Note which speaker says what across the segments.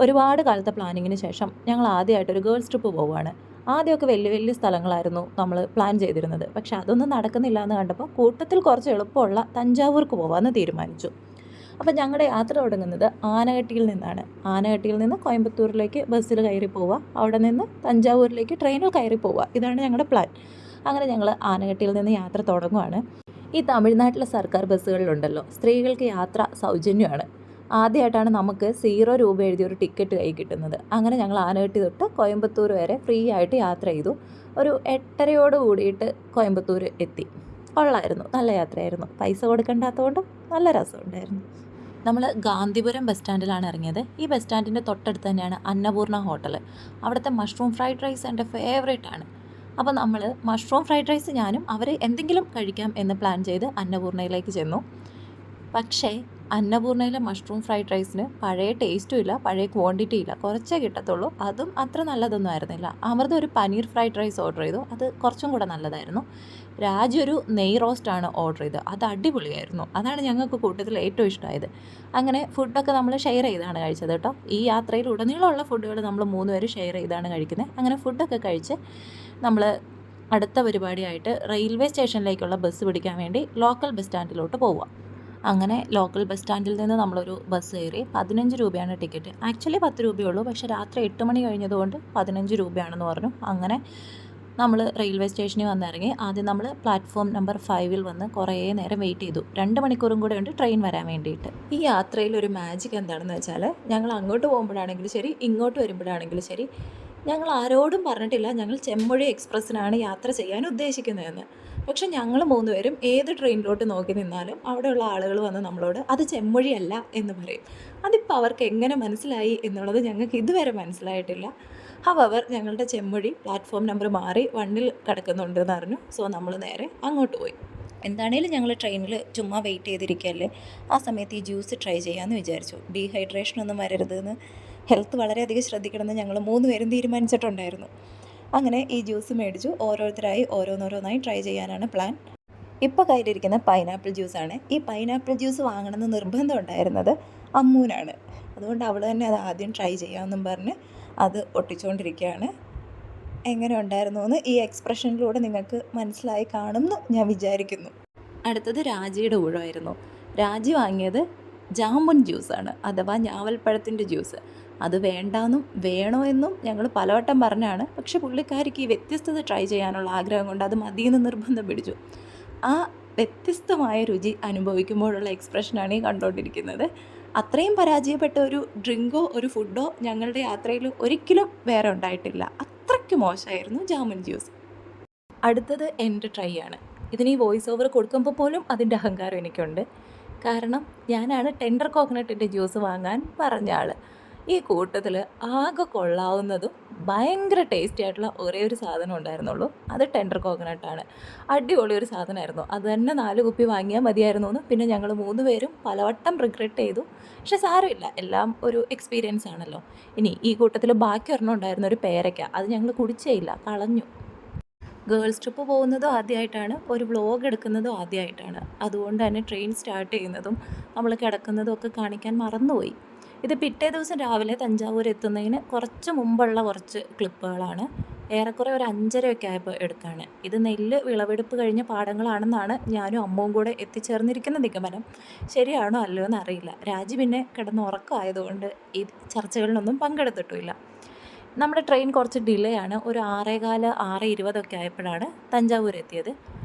Speaker 1: ഒരുപാട് കാലത്തെ പ്ലാനിങ്ങിന് ശേഷം ഞങ്ങൾ ആദ്യമായിട്ടൊരു ഗേൾസ് ട്രിപ്പ് പോവുകയാണ്. ആദ്യമൊക്കെ വലിയ വലിയ സ്ഥലങ്ങളായിരുന്നു നമ്മൾ പ്ലാൻ ചെയ്തിരുന്നത്. പക്ഷെ അതൊന്നും നടക്കുന്നില്ല എന്ന് കണ്ടപ്പോൾ കൂട്ടത്തിൽ കുറച്ച് എളുപ്പമുള്ള തഞ്ചാവൂർക്ക് പോകാമെന്ന് തീരുമാനിച്ചു. അപ്പോൾ ഞങ്ങളുടെ യാത്ര തുടങ്ങുന്നത് ആനകട്ടിയിൽ നിന്നാണ്. ആനകട്ടിയിൽ നിന്ന് കോയമ്പത്തൂരിലേക്ക് ബസ്സിൽ കയറി പോവുക, അവിടെ നിന്ന് തഞ്ചാവൂരിലേക്ക് ട്രെയിനിൽ കയറി പോവുക. ഇതാണ് ഞങ്ങളുടെ പ്ലാൻ. അങ്ങനെ ഞങ്ങൾ ആനകട്ടിയിൽ നിന്ന് യാത്ര തുടങ്ങുകയാണ്. ഈ തമിഴ്നാട്ടിലെ സർക്കാർ ബസ്സുകളിലുണ്ടല്ലോ, സ്ത്രീകൾക്ക് യാത്ര സൗജന്യമാണ്. ആദ്യമായിട്ടാണ് നമുക്ക് 0 രൂപ എഴുതിയൊരു ടിക്കറ്റ് കൈ കിട്ടുന്നത്. അങ്ങനെ ഞങ്ങൾ ആനകട്ടി തൊട്ട് കോയമ്പത്തൂർ വരെ ഫ്രീ ആയിട്ട് യാത്ര ചെയ്തു. ഒരു 8:30 കൂടിയിട്ട് കോയമ്പത്തൂർ എത്തി. കൊള്ളായിരുന്നു, നല്ല യാത്രയായിരുന്നു. പൈസ കൊടുക്കേണ്ടാത്തതുകൊണ്ട് നല്ല രസമുണ്ടായിരുന്നു. നമ്മൾ ഗാന്ധിപുരം ബസ് സ്റ്റാൻഡിലാണ് ഇറങ്ങിയത്. ഈ ബസ് സ്റ്റാൻഡിൻ്റെ തൊട്ടടുത്ത് തന്നെയാണ് അന്നപൂർണ ഹോട്ടൽ. അവിടുത്തെ മഷ്റൂം ഫ്രൈഡ് റൈസ് എൻ്റെ ഫേവറേറ്റ് ആണ്. അപ്പോൾ നമ്മൾ മഷ്റൂം ഫ്രൈഡ് റൈസ് ഞാനും അവർ എന്തെങ്കിലും കഴിക്കാം എന്ന് പ്ലാൻ ചെയ്ത് അന്നപൂർണയിലേക്ക് ചെന്നു. പക്ഷേ അന്നപൂർണയിലെ മഷ്റൂം ഫ്രൈഡ് റൈസിന് പഴയ ടേസ്റ്റും ഇല്ല, പഴയ ക്വാണ്ടിറ്റി ഇല്ല, കുറച്ചേ കിട്ടത്തുള്ളൂ. അതും അത്ര നല്ലതൊന്നും ആയിരുന്നില്ല. അമൃത ഒരു പനീർ ഫ്രൈഡ് റൈസ് ഓർഡർ ചെയ്തു, അത് കുറച്ചും കൂടെ നല്ലതായിരുന്നു. രാജ് ഒരു നെയ് റോസ്റ്റാണ് ഓർഡർ ചെയ്തത്, അത് അടിപൊളിയായിരുന്നു. അതാണ് ഞങ്ങൾക്ക് കൂട്ടത്തിൽ ഏറ്റവും ഇഷ്ടമായത്. അങ്ങനെ ഫുഡൊക്കെ നമ്മൾ ഷെയർ ചെയ്താണ് കഴിച്ചത് കേട്ടോ. ഈ യാത്രയിൽ ഉടനീളമുള്ള ഫുഡുകൾ നമ്മൾ 3 പേര് ഷെയർ ചെയ്താണ് കഴിക്കുന്നത്. അങ്ങനെ ഫുഡൊക്കെ കഴിച്ച് നമ്മൾ അടുത്ത പരിപാടിയായിട്ട് റെയിൽവേ സ്റ്റേഷനിലേക്കുള്ള ബസ് പിടിക്കാൻ വേണ്ടി ലോക്കൽ ബസ് സ്റ്റാൻഡിലോട്ട് പോവുക. അങ്ങനെ ലോക്കൽ ബസ് സ്റ്റാൻഡിൽ നിന്ന് നമ്മളൊരു ബസ് കയറി. 15 രൂപയാണ് ടിക്കറ്റ്. ആക്ച്വലി 10 രൂപയുള്ളൂ, പക്ഷേ രാത്രി 8 മണി കഴിഞ്ഞതുകൊണ്ട് 15 രൂപയാണെന്ന് പറഞ്ഞു. അങ്ങനെ നമ്മൾ റെയിൽവേ സ്റ്റേഷനിൽ വന്നിറങ്ങി. ആദ്യം നമ്മൾ പ്ലാറ്റ്ഫോം നമ്പർ 5 വന്ന് കുറേ നേരം വെയിറ്റ് ചെയ്തു. 2 മണിക്കൂറും കൂടെ ഉണ്ട് ട്രെയിൻ വരാൻ വേണ്ടിയിട്ട്. ഈ യാത്രയിൽ ഒരു മാജിക് എന്താണെന്ന് വെച്ചാൽ, ഞങ്ങൾ അങ്ങോട്ട് പോകുമ്പോഴാണെങ്കിലും ശരി, ഇങ്ങോട്ട് വരുമ്പോഴാണെങ്കിലും ശരി, ഞങ്ങൾ ആരോടും പറഞ്ഞിട്ടില്ല ഞങ്ങൾ ചെമ്മൊഴി എക്സ്പ്രസ്സിനാണ് യാത്ര ചെയ്യാൻ ഉദ്ദേശിക്കുന്നതെന്ന്. പക്ഷെ ഞങ്ങൾ 3 പേരും ഏത് ട്രെയിനിലോട്ട് നോക്കി നിന്നാലും അവിടെയുള്ള ആളുകൾ വന്ന് നമ്മളോട് അത് ചെമ്മൊഴിയല്ല എന്ന് പറയും. അതിപ്പോൾ അവർക്ക് എങ്ങനെ മനസ്സിലായി എന്നുള്ളത് ഞങ്ങൾക്ക് ഇതുവരെ മനസ്സിലായിട്ടില്ല. ഹവർ ഞങ്ങളുടെ ചെമ്മൊഴി പ്ലാറ്റ്ഫോം നമ്പർ മാറി 1 കിടക്കുന്നുണ്ടെന്ന് അറിഞ്ഞു. സോ നമ്മൾ നേരെ അങ്ങോട്ട് പോയി. എന്താണേലും ഞങ്ങൾ ട്രെയിനിൽ ചുമ്മാ വെയിറ്റ് ചെയ്തിരിക്കുകയല്ലേ, ആ സമയത്ത് ഈ ജ്യൂസ് ട്രൈ ചെയ്യാമെന്ന് വിചാരിച്ചു. ഡീഹൈഡ്രേഷനൊന്നും വരരുതെന്ന്, ഹെൽത്ത് വളരെയധികം ശ്രദ്ധിക്കണമെന്ന് ഞങ്ങൾ 3 പേരും തീരുമാനിച്ചിട്ടുണ്ടായിരുന്നു. അങ്ങനെ ഈ ജ്യൂസ് മേടിച്ചു. ഓരോരുത്തരായി ഓരോന്നോരോന്നായി ട്രൈ ചെയ്യാനാണ് പ്ലാൻ. ഇപ്പോൾ കയ്യിലിരിക്കുന്ന പൈനാപ്പിൾ ജ്യൂസാണ്. ഈ പൈനാപ്പിൾ ജ്യൂസ് വാങ്ങണമെന്ന് നിർബന്ധം ഉണ്ടായിരുന്നത് അമ്മൂനാണ്. അതുകൊണ്ട് അവൾ തന്നെ അത് ആദ്യം ട്രൈ ചെയ്യാമെന്നും പറഞ്ഞ് അത് ഒട്ടിച്ചുകൊണ്ടിരിക്കുകയാണ്. എങ്ങനെ ഉണ്ടായിരുന്നു എന്ന് ഈ എക്സ്പ്രഷനിലൂടെ നിങ്ങൾക്ക് മനസ്സിലായി കാണുമെന്ന് ഞാൻ വിചാരിക്കുന്നു. അടുത്തത് രാജിയുടെ ഊഴമായിരുന്നു. രാജി വാങ്ങിയത് ജാമുൻ ജ്യൂസാണ്, അഥവാ ഞാവൽപ്പഴത്തിൻ്റെ ജ്യൂസ്. അത് വേണ്ടാന്നും വേണോ എന്നും ഞങ്ങൾ പലവട്ടം പറഞ്ഞാണ്. പക്ഷെ പുള്ളിക്കാരിക്ക് ഈ വ്യത്യസ്തത ട്രൈ ചെയ്യാനുള്ള ആഗ്രഹം കൊണ്ട് അത് മതിയെന്ന് നിർബന്ധം പിടിച്ചു. ആ വ്യത്യസ്തമായ രുചി അനുഭവിക്കുമ്പോഴുള്ള എക്സ്പ്രഷനാണ് ഈ കണ്ടുകൊണ്ടിരിക്കുന്നത്. അത്രയും പരാജയപ്പെട്ട ഒരു ഡ്രിങ്കോ ഒരു ഫുഡോ ഞങ്ങളുടെ യാത്രയിൽ ഒരിക്കലും വേറെ ഉണ്ടായിട്ടില്ല. അത്രയ്ക്ക് മോശമായിരുന്നു ജാമുൻ ജ്യൂസ്. അടുത്തത് എൻ്റെ ട്രൈ ആണ്. ഇതിന് ഈ വോയിസ് ഓവർ കൊടുക്കുമ്പോൾ പോലും അതിൻ്റെ അഹങ്കാരം എനിക്കുണ്ട്. കാരണം ഞാനാണ് ടെൻഡർ കോക്കനട്ടിൻ്റെ ജ്യൂസ് വാങ്ങാൻ പറഞ്ഞ ആൾ. ഈ കൂട്ടത്തിൽ ആകെ കൊള്ളാവുന്നതും ഭയങ്കര ടേസ്റ്റി ആയിട്ടുള്ള ഒരേ ഒരു സാധനം ഉണ്ടായിരുന്നുള്ളൂ, അത് ടെൻഡർ കോക്കനട്ടാണ്. അടിപൊളി ഒരു സാധനമായിരുന്നു. അത് തന്നെ 4 കുപ്പി വാങ്ങിയാൽ മതിയായിരുന്നു എന്ന് പിന്നെ ഞങ്ങൾ 3 പേരും പലവട്ടം റിഗ്രറ്റ് ചെയ്തു. പക്ഷെ സാരമില്ല, എല്ലാം ഒരു എക്സ്പീരിയൻസ് ആണല്ലോ. ഇനി ഈ കൂട്ടത്തിൽ ബാക്കി ഒരെണ്ണം ഉണ്ടായിരുന്ന ഒരു പേരയ്ക്ക, അത് ഞങ്ങൾ കുടിച്ചേ ഇല്ല, കളഞ്ഞു. ഗേൾസ് ട്രിപ്പ് പോകുന്നതും ആദ്യമായിട്ടാണ്, ഒരു വ്ളോഗ് എടുക്കുന്നതും ആദ്യമായിട്ടാണ്. അതുകൊണ്ട് തന്നെ ട്രെയിൻ സ്റ്റാർട്ട് ചെയ്യുന്നതും നമ്മൾ കിടക്കുന്നതും ഒക്കെ കാണിക്കാൻ മറന്നുപോയി. ഇത് പിറ്റേ ദിവസം രാവിലെ തഞ്ചാവൂർ എത്തുന്നതിന് കുറച്ച് മുമ്പുള്ള കുറച്ച് ക്ലിപ്പുകളാണ്. ഏറെക്കുറെ ഒരു 5:30 ആയപ്പോൾ എടുത്താണ്. ഇത് നെല്ല് വിളവെടുപ്പ് കഴിഞ്ഞ പാടങ്ങളാണെന്നാണ് ഞാനും അമ്മവും കൂടെ എത്തിച്ചേർന്നിരിക്കുന്ന നിഗമനം. ശരിയാണോ അല്ലയോ എന്നറിയില്ല. രാജി പിന്നെ കിടന്ന് ഉറക്കമായതുകൊണ്ട് ഈ ചർച്ചകളിലൊന്നും പങ്കെടുത്തിട്ടുമില്ല. നമ്മുടെ ട്രെയിൻ കുറച്ച് ഡിലേ ആണ്. ഒരു 6:15 6:20 ആയപ്പോഴാണ് തഞ്ചാവൂർ എത്തിയത്.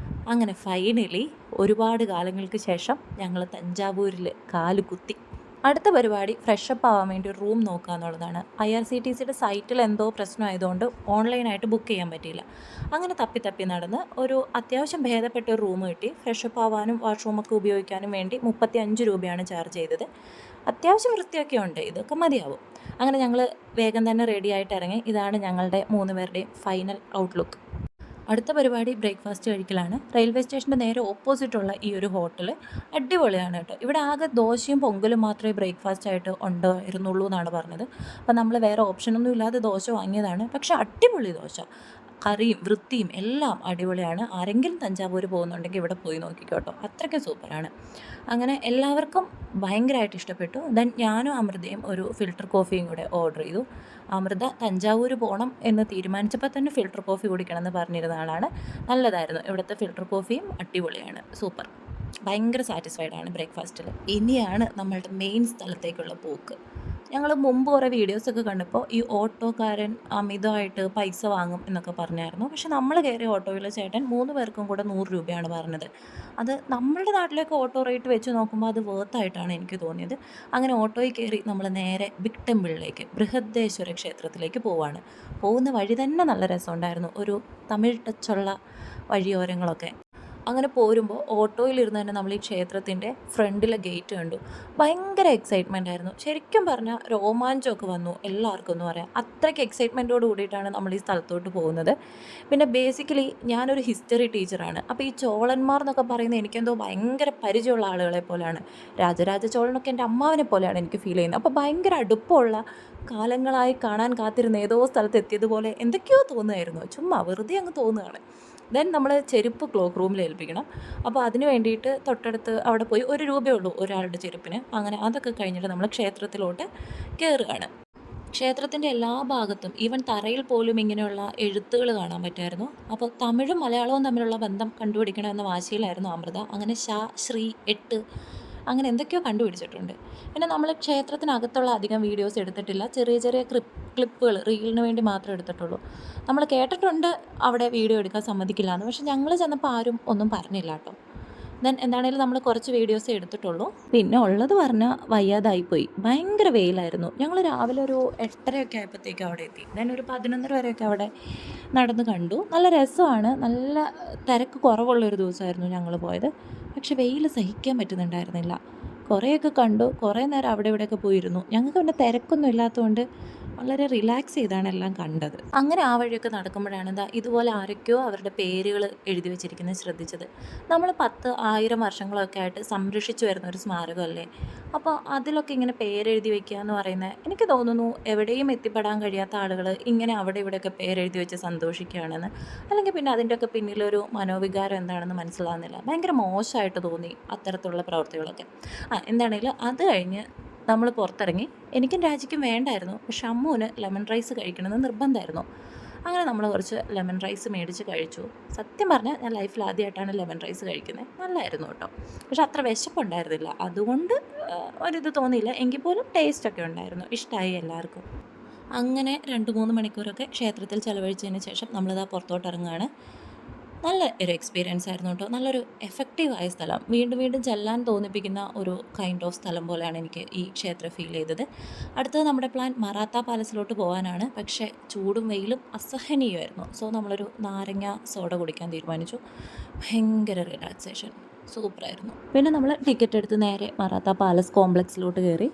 Speaker 1: അങ്ങനെ ഫൈനലി ഒരുപാട് കാലങ്ങൾക്ക് ശേഷം ഞങ്ങൾ തഞ്ചാവൂരിൽ കാല് കുത്തി. അടുത്ത പരിപാടി ഫ്രഷപ്പ് ആവാൻ വേണ്ടി ഒരു റൂം നോക്കുക എന്നുള്ളതാണ്. IRCTCയുടെ സൈറ്റിൽ എന്തോ പ്രശ്നമായതുകൊണ്ട് ഓൺലൈനായിട്ട് ബുക്ക് ചെയ്യാൻ പറ്റിയില്ല. അങ്ങനെ തപ്പി നടന്ന് ഒരു അത്യാവശ്യം ഭേദപ്പെട്ട ഒരു റൂം കിട്ടി. ഫ്രഷപ്പ് ആവാനും വാഷ്റൂമൊക്കെ ഉപയോഗിക്കാനും വേണ്ടി 35 രൂപയാണ് ചാർജ് ചെയ്തത്. അത്യാവശ്യം വൃത്തിയൊക്കെ ഉണ്ട്, ഇതൊക്കെ മതിയാവും. അങ്ങനെ ഞങ്ങൾ വേഗം തന്നെ റെഡി ആയിട്ട് ഇറങ്ങി. ഇതാണ് ഞങ്ങളുടെ 3 പേരുടെയും ഫൈനൽ ഔട്ട്ലുക്ക്. അടുത്ത പരിപാടി ബ്രേക്ക്ഫാസ്റ്റ് കഴിക്കലാണ്. റെയിൽവേ സ്റ്റേഷൻ്റെ നേരെ ഓപ്പോസിറ്റുള്ള ഈ ഒരു ഹോട്ടൽ അടിപൊളിയാണ് കേട്ടോ. ഇവിടെ ആകെ ദോശയും പൊങ്കലും മാത്രമേ ബ്രേക്ക്ഫാസ്റ്റ് ആയിട്ട് ഉണ്ടായിരുന്നുള്ളൂ എന്നാണ് പറഞ്ഞത്. അപ്പോൾ നമ്മൾ വേറെ ഓപ്ഷനൊന്നും ഇല്ലാതെ ദോശ വാങ്ങിയതാണ്. പക്ഷേ അടിപൊളി ദോശ, കറിയും വൃത്തിയും എല്ലാം അടിപൊളിയാണ്. ആരെങ്കിലും തഞ്ചാവൂർ പോകുന്നുണ്ടെങ്കിൽ ഇവിടെ പോയി നോക്കിക്കോട്ടോ, അത്രയ്ക്കും സൂപ്പറാണ്. അങ്ങനെ എല്ലാവർക്കും ഭയങ്കരമായിട്ട് ഇഷ്ടപ്പെട്ടു. ദെൻ ഞാനും അമൃതയും ഒരു ഫിൽറ്റർ കോഫിയും കൂടെ ഓർഡർ ചെയ്തു. അമൃത തഞ്ചാവൂർ പോകണം എന്ന് തീരുമാനിച്ചപ്പോൾ തന്നെ ഫിൽറ്റർ കോഫി കുടിക്കണം എന്ന് പറഞ്ഞിരുന്ന ആളാണ്. നല്ലതായിരുന്നു, ഇവിടുത്തെ ഫിൽറ്റർ കോഫിയും അടിപൊളിയാണ്, സൂപ്പർ. ഭയങ്കര സാറ്റിസ്ഫൈഡാണ് ബ്രേക്ക്ഫാസ്റ്റിൽ. ഇനിയാണ് നമ്മളുടെ മെയിൻ സ്ഥലത്തേക്കുള്ള പോക്ക്. ഞങ്ങൾ മുമ്പ് കുറേ വീഡിയോസൊക്കെ കണ്ടപ്പോൾ ഈ ഓട്ടോക്കാരൻ അമിതമായിട്ട് പൈസ വാങ്ങും എന്നൊക്കെ പറഞ്ഞായിരുന്നു. പക്ഷെ നമ്മൾ കയറിയ ഓട്ടോയിലെ ചേട്ടൻ 3 പേർക്കും കൂടെ 100 രൂപയാണ് പറഞ്ഞത്. അത് നമ്മളുടെ നാട്ടിലേക്ക് ഓട്ടോ റേറ്റ് വെച്ച് നോക്കുമ്പോൾ അത് വേർത്തായിട്ടാണ് എനിക്ക് തോന്നിയത്. അങ്ങനെ ഓട്ടോയിൽ കയറി നമ്മൾ നേരെ ബിഗ് ടെമ്പിളിലേക്ക്, ബൃഹദേശ്വര ക്ഷേത്രത്തിലേക്ക് പോവാണ്. പോകുന്ന വഴി തന്നെ നല്ല രസമുണ്ടായിരുന്നു, ഒരു തമിഴ് ടച്ചുള്ള വഴിയോരങ്ങളൊക്കെ. അങ്ങനെ പോരുമ്പോൾ ഓട്ടോയിലിരുന്ന് തന്നെ നമ്മൾ ഈ ക്ഷേത്രത്തിൻ്റെ ഫ്രണ്ടിലെ ഗേറ്റ് കണ്ടു. ഭയങ്കര എക്സൈറ്റ്മെൻ്റ് ആയിരുന്നു. ശരിക്കും പറഞ്ഞാൽ രോമാഞ്ചമൊക്കെ വന്നു എല്ലാവർക്കും എന്ന് പറയാം. അത്രയ്ക്ക് എക്സൈറ്റ്മെൻറ്റോട് കൂടിയിട്ടാണ് നമ്മൾ ഈ സ്ഥലത്തോട്ട് പോകുന്നത്. പിന്നെ ബേസിക്കലി ഞാനൊരു ഹിസ്റ്ററി ടീച്ചറാണ്. അപ്പോൾ ഈ ചോളന്മാർ എന്നൊക്കെ പറയുന്നത് എനിക്കെന്തോ ഭയങ്കര പരിചയമുള്ള ആളുകളെ പോലെയാണ്. രാജരാജ ചോളനൊക്കെ എൻ്റെ അമ്മാവനെ പോലെയാണ് എനിക്ക് ഫീൽ ചെയ്യുന്നത്. അപ്പോൾ ഭയങ്കര അടുപ്പമുള്ള, കാലങ്ങളായി കാണാൻ കാത്തിരുന്ന ഏതോ സ്ഥലത്ത് എത്തിയതുപോലെ എന്തൊക്കെയോ തോന്നുമായിരുന്നു. ചുമ്മാ വെറുതെ അങ്ങ് തോന്നുകയാണ്. ദെൻ നമ്മൾ ചെരുപ്പ് ക്ലോക്ക് റൂമിൽ ഏൽപ്പിക്കണം. അപ്പോൾ അതിന് വേണ്ടിയിട്ട് തൊട്ടടുത്ത് അവിടെ പോയി 1 രൂപയേ ഉള്ളൂ ഒരാളുടെ ചെരുപ്പിന്. അങ്ങനെ അതൊക്കെ കഴിഞ്ഞിട്ട് നമ്മൾ ക്ഷേത്രത്തിലോട്ട് കയറുകയാണ്. ക്ഷേത്രത്തിൻ്റെ എല്ലാ ഭാഗത്തും ഈവൻ തറയിൽ പോലും ഇങ്ങനെയുള്ള എഴുത്തുകൾ കാണാൻ പറ്റുമായിരുന്നു. അപ്പോൾ തമിഴും മലയാളവും തമ്മിലുള്ള ബന്ധം കണ്ടുപിടിക്കണമെന്ന വാശിയിലായിരുന്നു അമൃത. അങ്ങനെ ഷ, ശ്രീ, 8 അങ്ങനെ എന്തൊക്കെയോ കണ്ടുപിടിച്ചിട്ടുണ്ട്. പിന്നെ നമ്മൾ ക്ഷേത്രത്തിനകത്തുള്ള അധികം വീഡിയോസ് എടുത്തിട്ടില്ല. ചെറിയ ചെറിയ ക്ലിപ്പുകൾ റീലിന് വേണ്ടി മാത്രമേ എടുത്തിട്ടുള്ളൂ. നമ്മൾ കേട്ടിട്ടുണ്ട് അവിടെ വീഡിയോ എടുക്കാൻ സമ്മതിക്കില്ല എന്ന്. പക്ഷെ ഞങ്ങൾ ചെന്നപ്പോൾ ആരും ഒന്നും പറഞ്ഞില്ല കേട്ടോ. ദെൻ എന്താണേലും നമ്മൾ കുറച്ച് വീഡിയോസേ എടുത്തിട്ടുള്ളൂ. പിന്നെ ഉള്ളത് പറഞ്ഞാൽ വയ്യാതായിപ്പോയി. ഭയങ്കര വെയിലായിരുന്നു. ഞങ്ങൾ രാവിലെ ഒരു 8:30 ആയപ്പോഴത്തേക്കും അവിടെ എത്തി. ദെൻ ഒരു 11:30 വരെയൊക്കെ അവിടെ നടന്ന് കണ്ടു. നല്ല രസമാണ്. നല്ല തിരക്ക് കുറവുള്ളൊരു ദിവസമായിരുന്നു ഞങ്ങൾ പോയത്. പക്ഷെ വെയിൽ സഹിക്കാൻ പറ്റുന്നുണ്ടായിരുന്നില്ല. കുറേയൊക്കെ കണ്ടു. കുറേ നേരം അവിടെ ഇവിടെയൊക്കെ പോയിരുന്നു. ഞങ്ങൾക്ക് പിന്നെ തിരക്കൊന്നും ഇല്ലാത്തതുകൊണ്ട് വളരെ റിലാക്സ് ചെയ്താണ് എല്ലാം കണ്ടത്. അങ്ങനെ ആ വഴിയൊക്കെ നടക്കുമ്പോഴാണ് ഇതുപോലെ ആരൊക്കെയോ അവരുടെ പേരുകൾ എഴുതി വെച്ചിരിക്കുന്നത് ശ്രദ്ധിച്ചത്. നമ്മൾ 10,000 വർഷങ്ങളൊക്കെ ആയിട്ട് സംരക്ഷിച്ചു വരുന്ന ഒരു സ്മാരകമല്ലേ. അപ്പോൾ അതിലൊക്കെ ഇങ്ങനെ പേരെഴുതി വെക്കുക എന്ന് പറയുന്നത്, എനിക്ക് തോന്നുന്നു എവിടെയും എത്തിപ്പെടാൻ കഴിയാത്ത ആളുകൾ ഇങ്ങനെ അവിടെ ഇവിടെയൊക്കെ പേരെഴുതി വെച്ച് സന്തോഷിക്കുകയാണെന്ന്. അല്ലെങ്കിൽ പിന്നെ അതിൻ്റെയൊക്കെ പിന്നിലൊരു മനോവികാരം എന്താണെന്ന് മനസ്സിലാകുന്നില്ല. ഭയങ്കര മോശമായിട്ട് തോന്നി അത്തരത്തിലുള്ള പ്രവൃത്തികളൊക്കെ. എന്താണെങ്കിലും അത് കഴിഞ്ഞ് നമ്മൾ പുറത്തിറങ്ങി. എനിക്കും രാജിക്കും വേണ്ടായിരുന്നു, പക്ഷെ അമ്മുവിന് ലെമൺ റൈസ് കഴിക്കണമെന്ന് നിർബന്ധമായിരുന്നു. അങ്ങനെ നമ്മൾ കുറച്ച് ലെമൺ റൈസ് മേടിച്ച് കഴിച്ചു. സത്യം പറഞ്ഞാൽ ഞാൻ ലൈഫിൽ ആദ്യമായിട്ടാണ് ലെമൺ റൈസ് കഴിക്കുന്നത്. നല്ലതായിരുന്നു കേട്ടോ. പക്ഷെ അത്ര വിശപ്പുണ്ടായിരുന്നില്ല, അതുകൊണ്ട് ഒരിത് തോന്നിയില്ല. എങ്കിൽ പോലും ടേസ്റ്റൊക്കെ ഉണ്ടായിരുന്നു, ഇഷ്ടമായി എല്ലാവർക്കും. അങ്ങനെ 2-3 മണിക്കൂറൊക്കെ ക്ഷേത്രത്തിൽ ചിലവഴിച്ചതിന് ശേഷം നമ്മളിതാ പുറത്തോട്ട് ഇറങ്ങുകയാണ്. നല്ല ഒരു എക്സ്പീരിയൻസ് ആയിരുന്നു കേട്ടോ. നല്ലൊരു എഫക്റ്റീവായ സ്ഥലം, വീണ്ടും വീണ്ടും ചെല്ലാൻ തോന്നിപ്പിക്കുന്ന ഒരു കൈൻഡ് ഓഫ് സ്ഥലം പോലെയാണ് എനിക്ക് ഈ ക്ഷേത്രം ഫീൽ ചെയ്തത്. അടുത്തത് നമ്മുടെ പ്ലാൻ മറാത്ത പാലസിലോട്ട് പോകാനാണ്. പക്ഷേ ചൂടും വെയിലും അസഹനീയമായിരുന്നു. സോ നമ്മളൊരു നാരങ്ങ സോഡ കുടിക്കാൻ തീരുമാനിച്ചു. ഭയങ്കര റിലാക്സേഷൻ, സൂപ്പറായിരുന്നു. പിന്നെ നമ്മൾ ടിക്കറ്റ് എടുത്ത് നേരെ മറാത്ത പാലസ് കോംപ്ലക്സിലോട്ട് കയറി.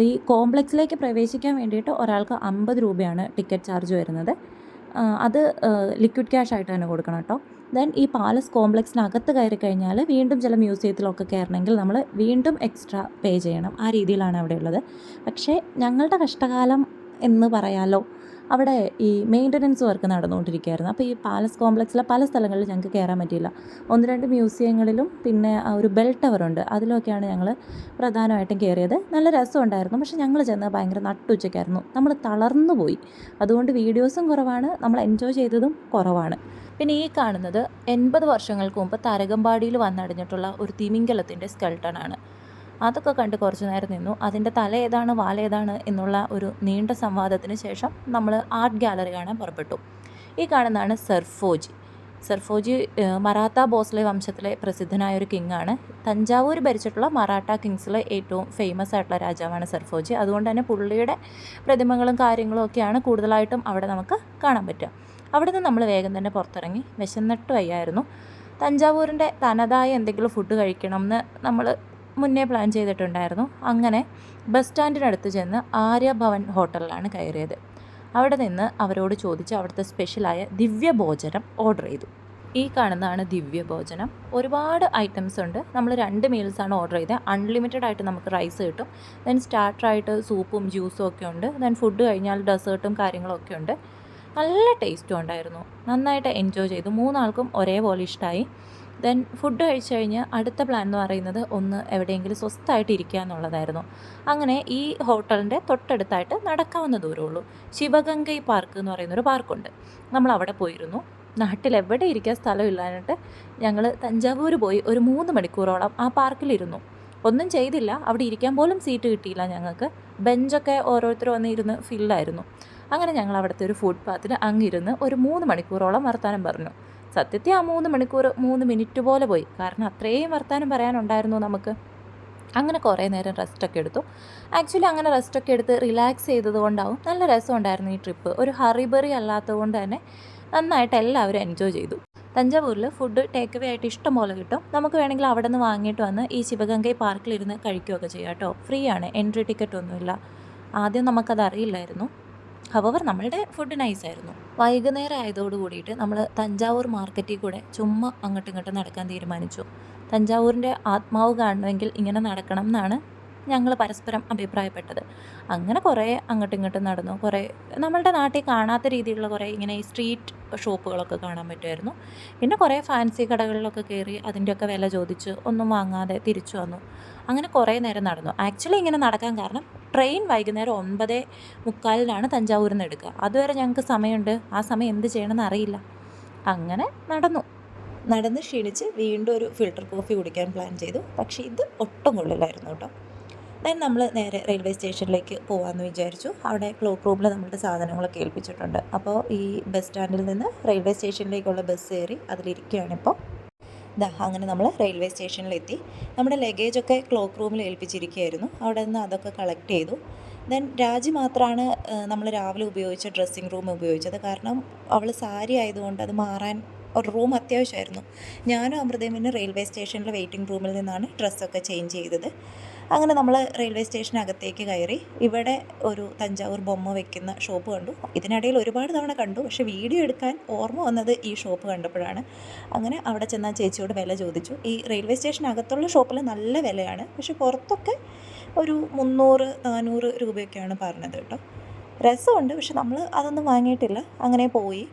Speaker 1: ഈ കോംപ്ലക്സിലേക്ക് പ്രവേശിക്കാൻ വേണ്ടിയിട്ട് ഒരാൾക്ക് 50 രൂപയാണ് ടിക്കറ്റ് ചാർജ് വരുന്നത്. അത് ലിക്വിഡ് ക്യാഷ് ആയിട്ട് തന്നെ കൊടുക്കണം കേട്ടോ. ദെൻ ഈ പാലസ് കോംപ്ലക്സിനകത്ത് കയറി കഴിഞ്ഞാൽ വീണ്ടും ചില മ്യൂസിയത്തിലൊക്കെ കയറണമെങ്കിൽ നമ്മൾ വീണ്ടും എക്സ്ട്രാ പേ ചെയ്യണം. ആ രീതിയിലാണ് അവിടെ ഉള്ളത്. പക്ഷേ ഞങ്ങളുടെ കഷ്ടകാലം എന്ന് പറയാലോ, അവിടെ ഈ മെയിൻ്റനൻസ് വർക്ക് നടന്നുകൊണ്ടിരിക്കുകയായിരുന്നു. അപ്പോൾ ഈ പാലസ് കോംപ്ലക്സിലെ പല സ്ഥലങ്ങളിലും ഞങ്ങൾക്ക് കയറാൻ പറ്റിയില്ല. 1-2 മ്യൂസിയങ്ങളിലും പിന്നെ ഒരു ബെൽ ടവറുണ്ട്, അതിലൊക്കെയാണ് ഞങ്ങൾ പ്രധാനമായിട്ടും കയറിയത്. നല്ല രസമുണ്ടായിരുന്നു. പക്ഷേ ഞങ്ങൾ ചെന്ന് ഭയങ്കര നട്ടുച്ചയ്ക്കായിരുന്നു. നമ്മൾ തളർന്നു പോയി. അതുകൊണ്ട് വീഡിയോസും കുറവാണ്, നമ്മൾ എൻജോയ് ചെയ്തതും കുറവാണ്. പിന്നെ ഈ കാണുന്നത് 80 വർഷങ്ങൾക്ക് മുമ്പ് തരകമ്പാടിയിൽ വന്നടിഞ്ഞിട്ടുള്ള ഒരു തിമിംഗലത്തിൻ്റെ സ്കെൽട്ടണാണ്. അതൊക്കെ കണ്ട് കുറച്ച് നേരം നിന്നു. അതിൻ്റെ തല ഏതാണ് വാലേതാണ് എന്നുള്ള ഒരു നീണ്ട സംവാദത്തിന് ശേഷം നമ്മൾ ആർട്ട് ഗാലറി കാണാൻ പുറപ്പെട്ടു. ഈ കാണുന്നതാണ് സർഫോജി. സർഫോജി മറാത്ത ഭോസ്ലെ വംശത്തിലെ പ്രസിദ്ധനായ ഒരു കിങ്ങാണ്. തഞ്ചാവൂർ ഭരിച്ചിട്ടുള്ള മറാഠ കിങ്സിലെ ഏറ്റവും ഫേമസ് ആയിട്ടുള്ള രാജാവാണ് സർഫോജി. അതുകൊണ്ട് തന്നെ പുള്ളിയുടെ പ്രതിമകളും കാര്യങ്ങളും ഒക്കെയാണ് കൂടുതലായിട്ടും അവിടെ നമുക്ക് കാണാൻ പറ്റുക. അവിടെ നിന്ന് നമ്മൾ വേഗം തന്നെ പുറത്തിറങ്ങി. വിശന്നിട്ട് വയ്യായിരുന്നു. തഞ്ചാവൂരിൻ്റെ തനതായ എന്തെങ്കിലും ഫുഡ് കഴിക്കണം എന്ന് നമ്മൾ മുന്നേ പ്ലാൻ ചെയ്തിട്ടുണ്ടായിരുന്നു. അങ്ങനെ ബസ് സ്റ്റാൻഡിനടുത്ത് ചെന്ന് ആര്യഭവൻ ഹോട്ടലിലാണ് കയറിയത്. അവിടെ നിന്ന് അവരോട് ചോദിച്ച് അവിടുത്തെ സ്പെഷ്യലായ ദിവ്യഭോജനം ഓർഡർ ചെയ്തു. ഈ കാണുന്നതാണ് ദിവ്യഭോജനം. ഒരുപാട് ഐറ്റംസ് ഉണ്ട്. നമ്മൾ 2 മീൽസാണ് ഓർഡർ ചെയ്തത്. അൺലിമിറ്റഡ് ആയിട്ട് നമുക്ക് റൈസ് കിട്ടും. ദെൻ സ്റ്റാർട്ടറായിട്ട് സൂപ്പും ജ്യൂസും ഒക്കെ ഉണ്ട്. ദെൻ ഫുഡ് കഴിഞ്ഞാൽ ഡെസേർട്ടും കാര്യങ്ങളൊക്കെ ഉണ്ട്. നല്ല ടേസ്റ്റും ഉണ്ടായിരുന്നു. നന്നായിട്ട് എൻജോയ് ചെയ്തു. 3 ആൾക്കും ഒരേപോലെ ഇഷ്ടമായി. ദെൻ ഫുഡ് കഴിച്ച് കഴിഞ്ഞ് അടുത്ത പ്ലാൻ എന്ന് പറയുന്നത് ഒന്ന് എവിടെയെങ്കിലും സ്വസ്ഥമായിട്ട് ഇരിക്കുക എന്നുള്ളതായിരുന്നു. അങ്ങനെ ഈ ഹോട്ടലിൻ്റെ തൊട്ടടുത്തായിട്ട് നടക്കാവുന്ന ദൂരമുള്ളൂ. ശിവഗംഗൈ പാർക്ക് എന്ന് പറയുന്നൊരു പാർക്കുണ്ട്. നമ്മളവിടെ പോയിരുന്നു. നാട്ടിലെവിടെ ഇരിക്കാൻ സ്ഥലമില്ലാഞ്ഞിട്ട് ഞങ്ങൾ തഞ്ചാവൂർ പോയി ഒരു 3 മണിക്കൂറോളം ആ പാർക്കിലിരുന്നു. ഒന്നും ചെയ്തില്ല. അവിടെ ഇരിക്കാൻ പോലും സീറ്റ് കിട്ടിയില്ല ഞങ്ങൾക്ക്. ബെഞ്ചൊക്കെ ഓരോരുത്തർ വന്നിരുന്ന് ഫില്ലായിരുന്നു. അങ്ങനെ ഞങ്ങൾ അവിടുത്തെ ഒരു ഫുഡ് പാത്തിൽ അങ്ങിരുന്ന് ഒരു 3 മണിക്കൂറോളം വർത്താനം പറഞ്ഞു. സത്യത്തിൽ ആ 3 മണിക്കൂർ 3 മിനിറ്റ് പോലെ പോയി. കാരണം അത്രയും വർത്താനം പറയാനുണ്ടായിരുന്നു നമുക്ക്. അങ്ങനെ കുറേ നേരം റെസ്റ്റൊക്കെ എടുത്തു. ആക്ച്വലി അങ്ങനെ റെസ്റ്റൊക്കെ എടുത്ത് റിലാക്സ് ചെയ്തത് കൊണ്ടാവും നല്ല രസമുണ്ടായിരുന്നു ഈ ട്രിപ്പ്. ഒരു ഹറിബറി അല്ലാത്തത് കൊണ്ട് തന്നെ നന്നായിട്ട് എല്ലാവരും എൻജോയ് ചെയ്തു. തഞ്ചാവൂരിൽ ഫുഡ് ടേക്ക് അവേ ആയിട്ട് ഇഷ്ടം പോലെ കിട്ടും. നമുക്ക് വേണമെങ്കിൽ അവിടെ നിന്ന് വാങ്ങിയിട്ട് വന്ന് ഈ ശിവഗംഗൈ പാർക്കിലിരുന്ന് കഴിക്കുകയൊക്കെ ചെയ്യാം കേട്ടോ. ഫ്രീ ആണ്, എൻട്രി ടിക്കറ്റ് ഒന്നുമില്ല. ആദ്യം നമുക്കത് അറിയില്ലായിരുന്നു. ഹവർ നമ്മളുടെ ഫുഡ് നൈസായിരുന്നു. വൈകുന്നേരം ആയതോട് കൂടിയിട്ട് നമ്മൾ തഞ്ചാവൂർ മാർക്കറ്റിൽ കൂടെ ചുമ്മാ അങ്ങോട്ടും ഇങ്ങോട്ടും നടക്കാൻ തീരുമാനിച്ചു. തഞ്ചാവൂരിൻ്റെ ആത്മാവ് കാണണമെങ്കിൽ ഇങ്ങനെ നടക്കണം എന്നാണ് ഞങ്ങൾ പരസ്പരം അഭിപ്രായപ്പെട്ടത്. അങ്ങനെ കുറേ അങ്ങോട്ടും ഇങ്ങോട്ടും നടന്നു. കുറേ നമ്മളുടെ നാട്ടിൽ കാണാത്ത രീതിയിലുള്ള കുറേ ഇങ്ങനെ ഈ സ്ട്രീറ്റ് ഷോപ്പുകളൊക്കെ കാണാൻ പറ്റുമായിരുന്നു. പിന്നെ കുറേ ഫാൻസി കടകളിലൊക്കെ കയറി അതിൻ്റെയൊക്കെ വില ചോദിച്ച് ഒന്നും വാങ്ങാതെ തിരിച്ചു വന്നു. അങ്ങനെ കുറേ നേരം നടന്നു. ആക്ച്വലി ഇങ്ങനെ നടക്കാൻ കാരണം ട്രെയിൻ വൈകുന്നേരം 9:45 തഞ്ചാവൂരിൽ നിന്ന് എടുക്കുക. അതുവരെ ഞങ്ങൾക്ക് സമയമുണ്ട്. ആ സമയം എന്ത് ചെയ്യണമെന്ന് അറിയില്ല. അങ്ങനെ നടന്ന് ക്ഷീണിച്ച് വീണ്ടും ഒരു ഫിൽട്ടർ കോഫി കുടിക്കാൻ പ്ലാൻ ചെയ്തു. പക്ഷേ ഇത് ഒട്ടും കൊള്ളില്ലായിരുന്നു കേട്ടോ. ദെൻ നമ്മൾ നേരെ റെയിൽവേ സ്റ്റേഷനിലേക്ക് പോകാമെന്ന് വിചാരിച്ചു. അവിടെ ക്ലോക്ക് റൂമിൽ നമ്മളുടെ സാധനങ്ങളൊക്കെ ഏൽപ്പിച്ചിട്ടുണ്ട്. അപ്പോൾ ഈ ബസ് സ്റ്റാൻഡിൽ നിന്ന് റെയിൽവേ സ്റ്റേഷനിലേക്കുള്ള ബസ് കയറി അതിലിരിക്കുകയാണിപ്പോൾ. അങ്ങനെ നമ്മൾ റെയിൽവേ സ്റ്റേഷനിലെത്തി. നമ്മുടെ ലഗേജൊക്കെ ക്ലോക്ക് റൂമിൽ ഏൽപ്പിച്ചിരിക്കുകയായിരുന്നു. അവിടെ നിന്ന് അതൊക്കെ കളക്ട് ചെയ്തു. ദെൻ രാജി മാത്രമാണ് നമ്മൾ രാവിലെ ഉപയോഗിച്ച ഡ്രസ്സിങ് റൂം ഉപയോഗിച്ചത്. കാരണം അവൾ സാരി ആയതുകൊണ്ട് അത് മാറാൻ ഒരു റൂം അത്യാവശ്യമായിരുന്നു. ഞാനും അമൃതയും പിന്നെ റെയിൽവേ സ്റ്റേഷനിലെ വെയിറ്റിംഗ് റൂമിൽ നിന്നാണ് ഡ്രസ്സൊക്കെ ചേഞ്ച് ചെയ്തത്. അങ്ങനെ നമ്മൾ റെയിൽവേ സ്റ്റേഷനകത്തേക്ക് കയറി. ഇവിടെ ഒരു തഞ്ചാവൂർ ബൊമ്മ വയ്ക്കുന്ന ഷോപ്പ് കണ്ടു. ഇതിനിടയിൽ ഒരുപാട് തവണ കണ്ടു, പക്ഷേ വീഡിയോ എടുക്കാൻ ഓർമ്മ വന്നത് ഈ ഷോപ്പ് കണ്ടപ്പോഴാണ്. അങ്ങനെ അവിടെ ചെന്ന ചേച്ചിയോട് വില ചോദിച്ചു. ഈ റെയിൽവേ സ്റ്റേഷനകത്തുള്ള ഷോപ്പിൽ നല്ല വിലയാണ്, പക്ഷേ പുറത്തൊക്കെ ഒരു 300-400 രൂപയൊക്കെയാണ് പറഞ്ഞത് കേട്ടോ. രസമുണ്ട്, പക്ഷെ നമ്മൾ അതൊന്നും വാങ്ങിയിട്ടില്ല. അങ്ങനെ പോയി.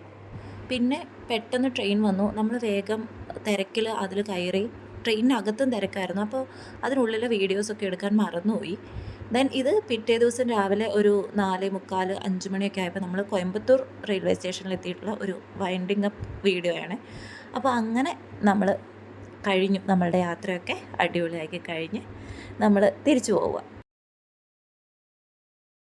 Speaker 1: പിന്നെ പെട്ടെന്ന് ട്രെയിൻ വന്നു. നമ്മൾ വേഗം തിരക്കിൽ അതിൽ കയറി. ട്രെയിനിനകത്തും തിരക്കായിരുന്നു. അപ്പോൾ അതിനുള്ളിലെ വീഡിയോസൊക്കെ എടുക്കാൻ മറന്നുപോയി. ദെൻ ഇത് പിറ്റേ ദിവസം രാവിലെ ഒരു 4:45-5 മണിയൊക്കെ ആയപ്പോൾ നമ്മൾ കോയമ്പത്തൂർ റെയിൽവേ സ്റ്റേഷനിൽ എത്തിയിട്ടുള്ള ഒരു വൈൻഡിങ് അപ്പ് വീഡിയോയാണ്. അപ്പോൾ അങ്ങനെ നമ്മൾ കഴിഞ്ഞു. നമ്മളുടെ യാത്രയൊക്കെ അടിപൊളിയാക്കി കഴിഞ്ഞ് നമ്മൾ തിരിച്ചു പോവുക.